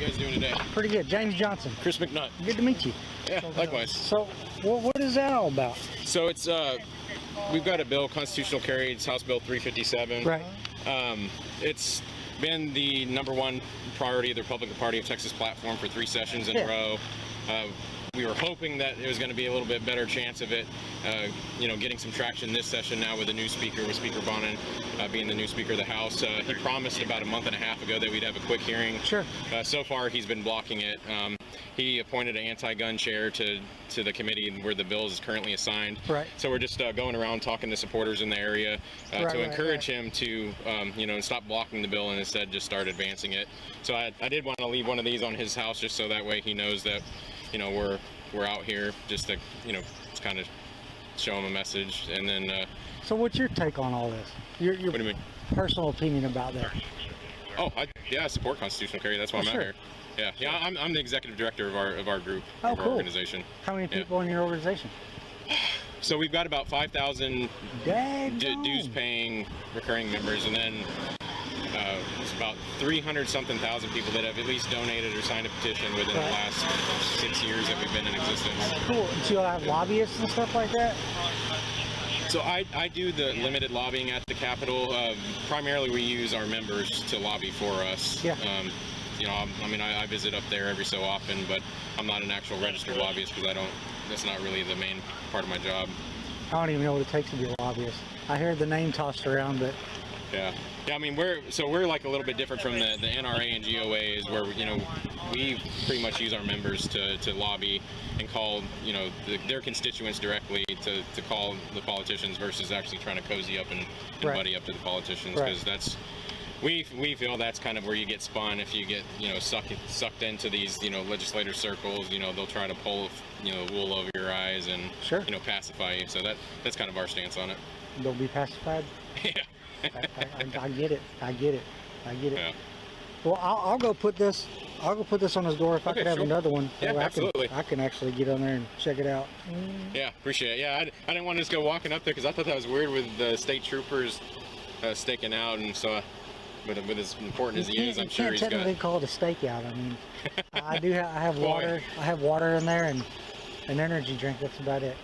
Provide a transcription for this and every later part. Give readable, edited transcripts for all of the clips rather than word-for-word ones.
you guys doing today? Pretty good. James Johnson. Chris McNutt. Good to meet you. Yeah, likewise. So, what is that all about? So it's we've got a bill, constitutional carry. It's House Bill 357. Right. It's been the #1 priority of the Republican Party of Texas platform for 3 sessions in a row. We were hoping that it was going to be a little bit better chance of it, getting some traction this session now with the new speaker, with Speaker Bonnen being the new Speaker of the House. He promised about a month and a half ago that we'd have a quick hearing. Sure. So far, he's been blocking it. He appointed an anti-gun chair to the committee where the bill is currently assigned. Right. So we're just going around talking to supporters in the area to encourage him to, stop blocking the bill and instead just start advancing it. So I did want to leave one of these on his house just so that way he knows that, we're out here just to, kind of show him a message. And then. So what's your take on all this? Your what do you mean? Personal opinion about that? Oh, I support constitutional carry. That's why I'm out here. Yeah. I'm the executive director of our group, of our organization. How many people in your organization? So we've got about 5,000 dues-paying recurring members, and then it's about 300-something thousand people that have at least donated or signed a petition within the last 6 years that we've been in existence. Cool. So you'll have lobbyists and stuff like that? So I do the limited lobbying at the Capitol. Primarily, we use our members to lobby for us. Yeah. I visit up there every so often, but I'm not an actual registered lobbyist because that's not really the main part of my job. I don't even know what it takes to be a lobbyist. I hear the name tossed around, but... Yeah, I mean, we're like a little bit different from the NRA and GOAs where, we pretty much use our members to lobby and call, their constituents directly to call the politicians versus actually trying to cozy up and buddy up to the politicians, because we feel that's kind of where you get spun if you get, sucked into these, legislator circles. They'll try to pull, wool over your eyes and, pacify you. So that's kind of our stance on it. Don't be pacified? Yeah. I get it. Yeah. Well, I'll go put this. I'll go put this on his door if I could have another one. Yeah, absolutely. I can actually get on there and check it out. Yeah, appreciate it. Yeah, I didn't want to just go walking up there because I thought that was weird with the state troopers staking out, and so. But with as important as he is, I'm sure he's got. You can't technically call it a stakeout. I mean, I have water. I have water in there and an energy drink. That's about it.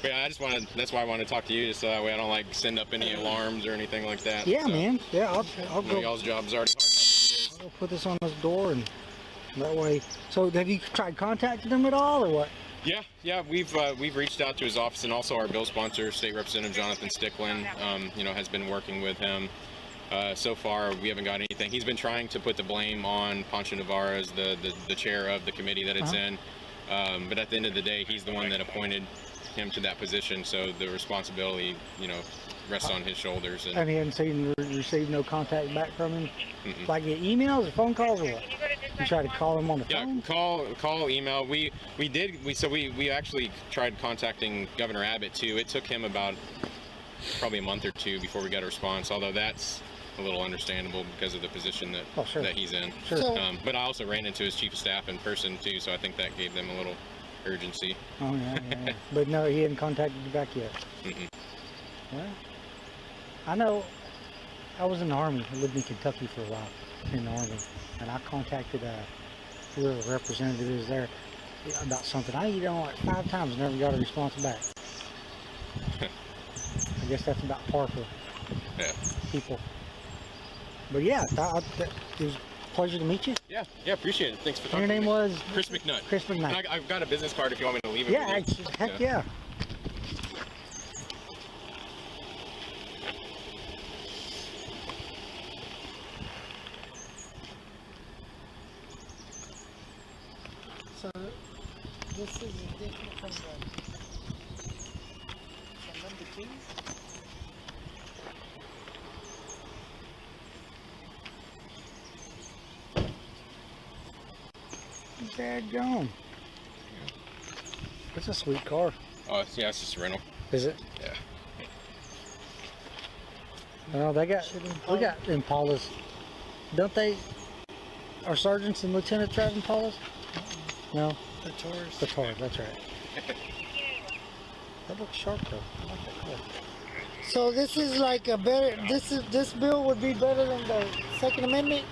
Yeah, that's why I wanted to talk to you, just so that way I don't send up any alarms or anything like that. Yeah, so, man. Yeah, I'll go. Y'all's job's already hard enough as it is. I'll go put this on his door, and that way. So, have you tried contacting him at all, or what? Yeah, we've reached out to his office, and also our bill sponsor, State Representative Jonathan Sticklin, has been working with him. So far, we haven't got anything. He's been trying to put the blame on Pancho Navarro as the chair of the committee that it's in. But at the end of the day, he's the one that appointed him to that position, so the responsibility, rests on his shoulders. And he hadn't received no contact back from him? Like emails or phone calls or what? You tried to call him on the phone? Yeah, call, email. We actually tried contacting Governor Abbott too. It took him about probably a month or two before we got a response, although that's a little understandable because of the position that he's in. Sure. But I also ran into his chief of staff in person too, so I think that gave them a little urgency. Oh yeah. But no, he hadn't contacted you back yet. Well, I know. I was in the Army. I lived in Kentucky for a while in the Army, and I contacted whoever representative is there about something. I like 5 times and never got a response back. I guess that's about par for people. But yeah, it was a pleasure to meet you. Yeah, appreciate it. Thanks for talking. Your name was? Chris McNutt. Chris McNutt. I've got a business card if you want me to leave it. Yeah, heck yeah. So this is different from the keys. Daggone. It's a sweet car. Oh, yeah, it's just a rental. Is it? Yeah. Well, we got Impalas. Don't they? Our sergeants and lieutenants drive Impalas? No? The Taurus. The Taurus, that's right. That looks sharp though. I like that color. So this is like a better. This bill would be better than the Second Amendment.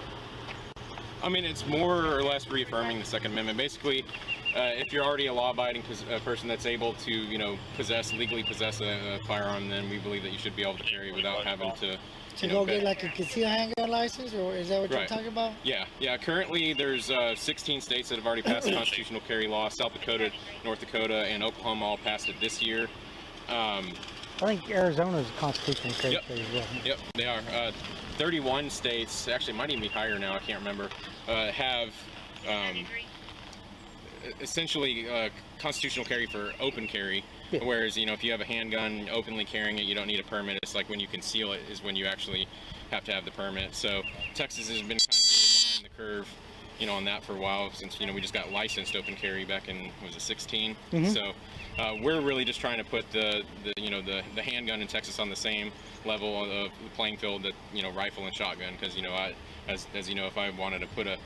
I mean, it's more or less reaffirming the Second Amendment. Basically, if you're already a law-abiding person that's able to, legally possess a firearm, then we believe that you should be able to carry without having to. To go get like a concealed handgun license, or is that what you're talking about? Yeah. Currently, there's 16 states that have already passed the constitutional carry law. South Dakota, North Dakota, and Oklahoma all passed it this year. I think Arizona's constitutional carry as well. Yep, they are. 31 states, actually it might even be higher now, I can't remember, have essentially constitutional carry for open carry. Yeah. Whereas, if you have a handgun openly carrying it, you don't need a permit. It's like when you conceal it is when you actually have to have the permit. So Texas has been kind of behind the curve, on that for a while, since, we just got licensed open carry back in, was it 16? Mm-hmm. So we're really just trying to put the handgun in Texas on the same level of the playing field that, rifle and shotgun. Because, as you know, if I wanted to put a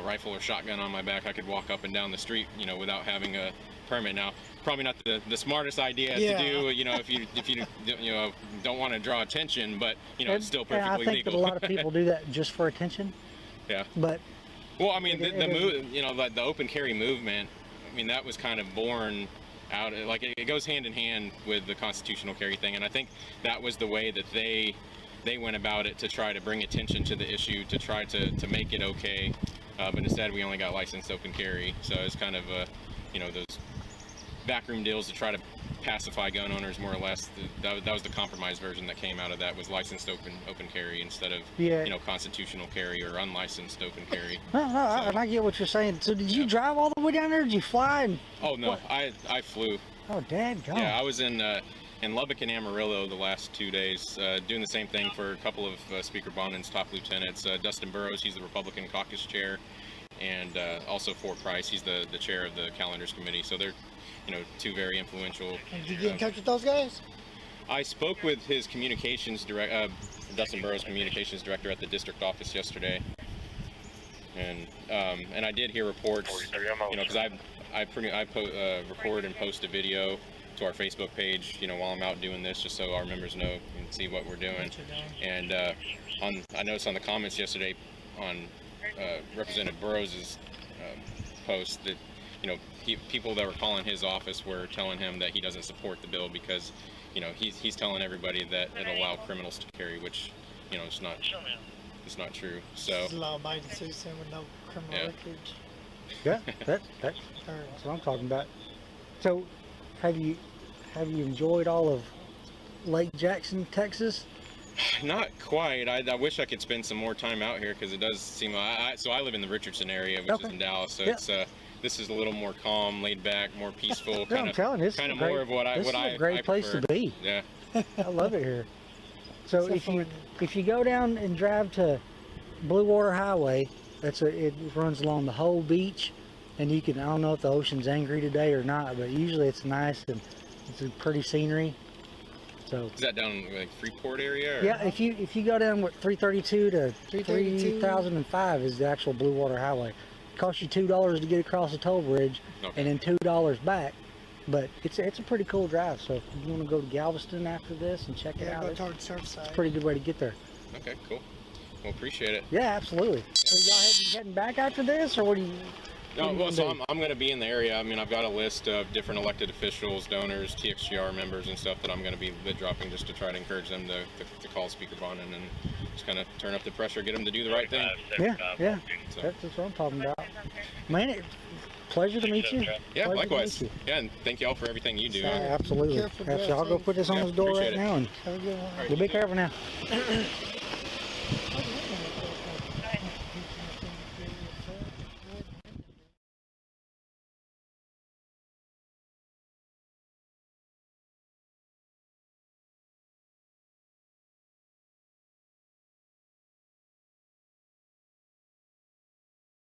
rifle or shotgun on my back, I could walk up and down the street, without having a permit. Now, probably not the smartest idea to do, if you don't want to draw attention, but it's still perfectly legal. I think that a lot of people do that just for attention. Yeah. But well, I mean, the open carry movement, I mean, that was kind of born out, like it goes hand in hand with the constitutional carry thing, and I think that was the way that they went about it, to try to bring attention to the issue, to try to make it okay. But instead, we only got licensed open carry, so it's kind of those backroom deals to try to pacify gun owners, more or less. That was the compromise version that came out of that, was licensed open carry instead of constitutional carry or unlicensed open carry. And I get what you're saying. So did you drive all the way down there? Did you fly? Oh no, I flew. Oh, dad, God. Yeah, I was in Lubbock and Amarillo the last 2 days, doing the same thing for a couple of Speaker Bonnen's top lieutenants. Dustin Burrows, he's the Republican caucus chair, and also Fort Price, he's the chair of the calendars committee. So they're two very influential. And did you get in touch with those guys? I spoke with his communications Dustin Burrows' communications director at the district office yesterday, and I did hear reports, because I record and post a video to our Facebook page, while I'm out doing this, just so our members know and see what we're doing. And I noticed on the comments yesterday on Representative Burrows' post that people that were calling his office were telling him that he doesn't support the bill because he's telling everybody that it'll allow criminals to carry, which it's not true. So it's a law-abiding citizen with no criminal records. Yeah, that's what I'm talking about. So have you enjoyed all of Lake Jackson, Texas? Not quite. I wish I could spend some more time out here, because it does seem. So I live in the Richardson area, which is in Dallas. So it's this is a little more calm, laid back, more peaceful. I'm telling you, kind of more of what I This is a great place to be. Yeah. I love it here. So if you go down and drive to Blue Water Highway, it runs along the whole beach, and you can, I don't know if the ocean's angry today or not, but usually it's nice and it's a pretty scenery. So is that down like Freeport area? Or? Yeah, if you go down with 332 to 3005 is the actual Blue Water Highway. It costs you $2 to get across the toll bridge, and then $2 back. But it's a pretty cool drive. So if you want to go to Galveston after this and check it out, go towards Surfside. It's a pretty good way to get there. Okay, cool. Well, appreciate it. Yeah, absolutely. So y'all heading back after this, or what do you? No, well, so I'm going to be in the area. I mean, I've got a list of different elected officials, donors, TXGR members, and stuff that I'm going to be bid dropping, just to try to encourage them to call Speaker Bonnen and just kind of turn up the pressure, get them to do the right thing. Yeah. So. That's what I'm talking about. Man, pleasure to meet you. Yeah, pleasure likewise. Yeah, and thank you all for everything you do. Absolutely. I'll go put this on his door right now, and Have a good one. you'll be careful now.